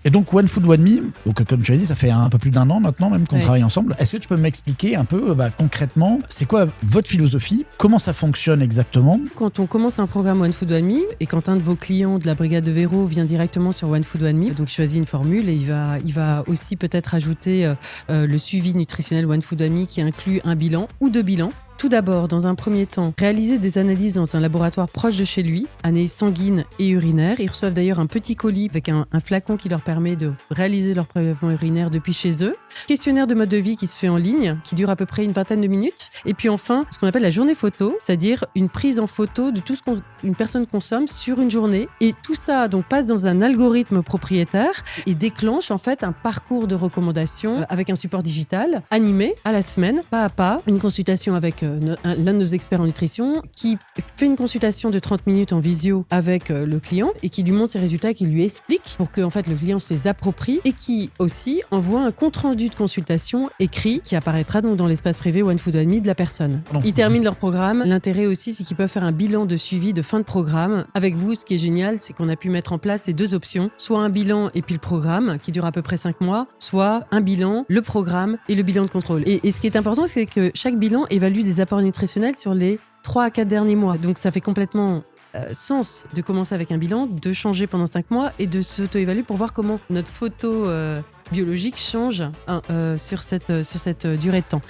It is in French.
Et donc One Food One Me, donc comme tu as dit, ça fait un peu plus d'1 an maintenant même qu'on travaille ensemble. Est-ce que tu peux m'expliquer un peu concrètement, c'est quoi votre philosophie, comment ça fonctionne exactement? Quand on commence un programme One Food One Me et quand un de vos clients de la brigade de Véro vient directement sur One Food One Me, donc il choisit une formule et il va aussi peut-être ajouter le suivi nutritionnel One Food One Me qui inclut un bilan ou 2 bilans. Tout d'abord, dans un premier temps, réaliser des analyses dans un laboratoire proche de chez lui, analyses sanguines et urinaires. Ils reçoivent d'ailleurs un petit colis avec un flacon qui leur permet de réaliser leur prélèvement urinaire depuis chez eux. Questionnaire de mode de vie qui se fait en ligne, qui dure à peu près une vingtaine de minutes. Et puis enfin, ce qu'on appelle la journée photo, c'est-à-dire une prise en photo de tout ce qu'une personne consomme sur une journée. Et tout ça donc passe dans un algorithme propriétaire et déclenche en fait un parcours de recommandation avec un support digital animé à la semaine, pas à pas, une consultation avec l'un de nos experts en nutrition qui fait une consultation de 30 minutes en visio avec le client et qui lui montre ses résultats, qui lui explique pour que en fait, le client se les approprie et qui aussi envoie un compte-rendu de consultation écrit qui apparaîtra donc dans l'espace privé One Food One Me de la personne. Ils terminent leur programme. L'intérêt aussi, c'est qu'ils peuvent faire un bilan de suivi de fin de programme. Avec vous, ce qui est génial, c'est qu'on a pu mettre en place ces 2 options, soit un bilan et puis le programme qui dure à peu près 5 mois, soit un bilan, le programme et le bilan de contrôle. Et ce qui est important, c'est que chaque bilan évalue des apports nutritionnels sur les 3 à 4 derniers mois. Donc ça fait complètement sens de commencer avec un bilan, de changer pendant 5 mois et de s'auto-évaluer pour voir comment notre photo biologique change sur cette durée de temps.